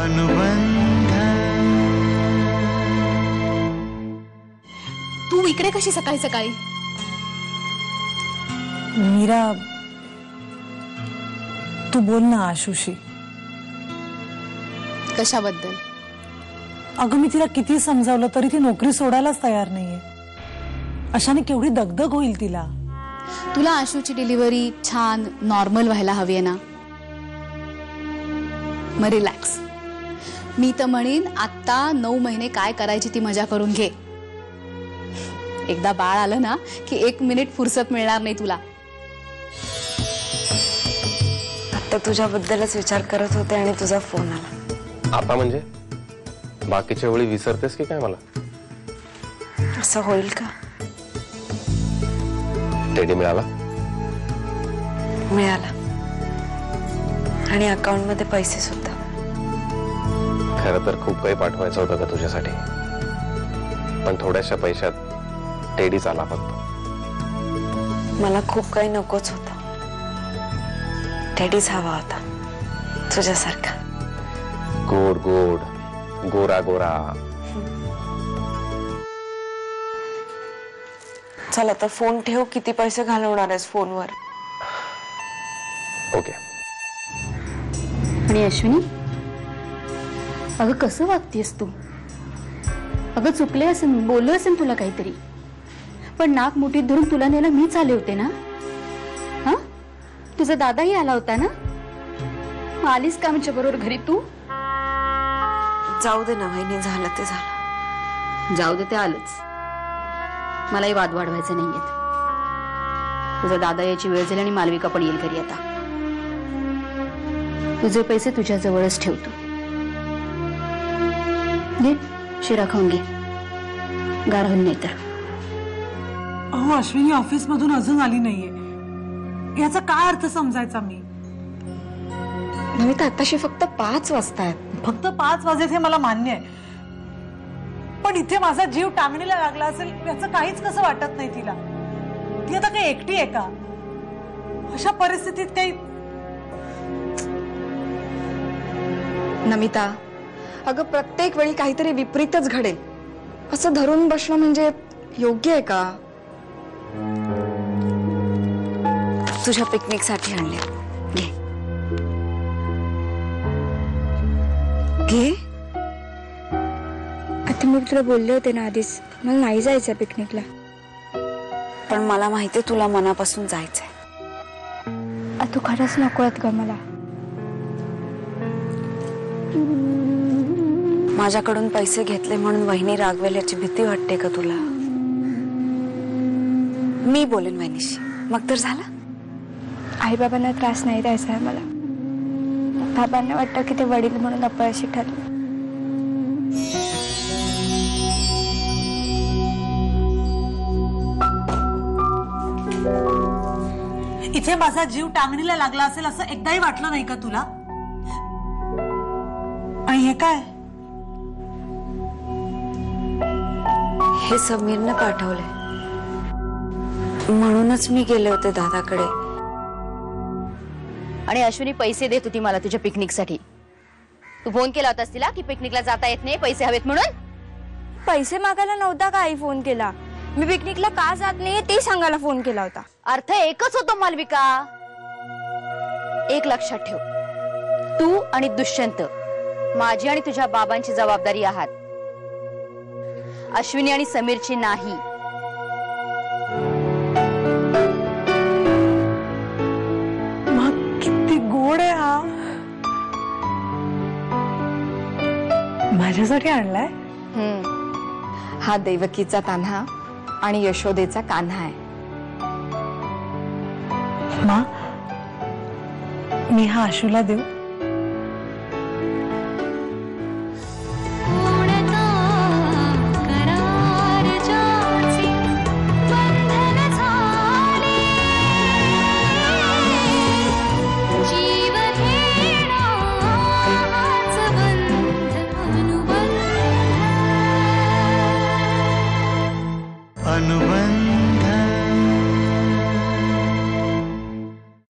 अनुबंध. तू इकडे कशी सकाळी सकाळी? मीरा, तू बोल ना आशुशी. कशाबद्दल? अगं मी तिला किती समजावलं तरी ती नोकरी सोडायलाच तयार नाहीये. अशाने केवढी दगदग होईल तिला. तुला आशूची डिलिव्हरी छान नॉर्मल व्हायला हवी आहे ना. मग रिलॅक्स. मी तर म्हणेन आता 9 महिने काय करायची ती मजा करून घे. एकदा बाळ आलं ना की 1 मिनिट फुरसत मिळणार नाही तुला. आता तुझ्याबद्दलच विचार करत होते आणि तुझा फोन आला. आता म्हणजे बाकीच्या वेळी विसरतेस की काय मला? असं होईल का? टेडी मिळाला? मिळाला. आणि अकाउंट मध्ये पैसे सुद्धा. खरं तर खूप काही पाठवायचं होतं का तुझ्यासाठी, पण थोड्याशा पैशात टेडीच आला फक्त. मला खूप काही नकोच होतं. टेडीच हवा होता तुझ्यासारखा. गोड गोड, गोरा गोरा. चल आता फोन ठेव. किती पैसे घालवणार आहेस फोनवर? ओके. आणि अश्विनी, अगं कसं वागतेस तू? अगं चुकले असेल, बोललो असेल तुला काहीतरी, पण नाक मुठीत धरून तुला नेला मीच आले होते ना. हा, तुझा दादाही आला होता ना. मग आलीस का आमच्या बरोबर घरी तू? जाऊ दे ना वहिनी, झालं ते झालं. जाऊ दे ते आलंच. मलाही वाद वाढवायचे नाहीयेत. तुझा दादा याची वेळ झाली आणि मालविका पण येईल घरी. आता तुझे पैसे तुझ्या जवळच ठेवतो. घे, शिरा खाऊन घे. गार होईल नाही तर. अहो अश्विनी ऑफिस मधून अजून आली नाहीये. याचा काय अर्थ समजायचा मी? नमिता, आताशी फक्त 5 वाजता आहेत. फक्त 5 वाजलेत हे मला मान्य आहे, पण इथे माझा जीव टांगणीला लागला असेल याचं काहीच कसं वाटत नाही तिला. ती आता काही एकटी आहे का? अशा परिस्थितीत काही. नमिता, अगं प्रत्येक वेळी काहीतरी विपरीतच घडेल असं धरून बसणं म्हणजे योग्य आहे का? तुझ्या पिकनिक साठी आणले. घे घे. आता मी तुला बोलले होते ना आधीच, मला नाही जायचं पिकनिकला. पण मला माहितीये तुला मनापासून जायचंय. तू खरंच नकोत का मला? माझ्याकडून पैसे घेतले म्हणून वहिनी रागवेल याची भीती वाटते का तुला? मी बोलेन वहिनीशी, मग तर झालं. आई बाबांना त्रास नाही द्यायचा आहे मला. बाबांना वाटतं की ते वडील म्हणून अपयशी ठरले. इथे माझा जीव टांगणीला लागला असेल असं एकदाही वाटलं नाही का तुला? आणि हे काय? हे समीरने पाठवले म्हणूनच मी गेले होते दादाकडे. आणि अश्विनी पैसे देत होती मला तुझ्या पिकनिकसाठी. तू फोन केला होतास तिला की पिकनिकला जाता येत नाही, पैसे हवेत म्हणून? पैसे मागायला नव्हता का आई फोन केला? मी पिकनिकला का जात नाहीये ते सांगायला फोन केला होता. अर्थ एकच होतो मालविका. एक लक्षात ठेव, तू आणि दुष्यंत माझी आणि तुझ्या बाबांची जबाबदारी आहात, अश्विनी आणि समीरची नाही. मग किती गोड आहे हा. माझ्यासाठी आणलाय. हा देवकीचा तान्हा आणि यशोदेचा कान्हा आहे. मा, मी हा आशूला देऊ?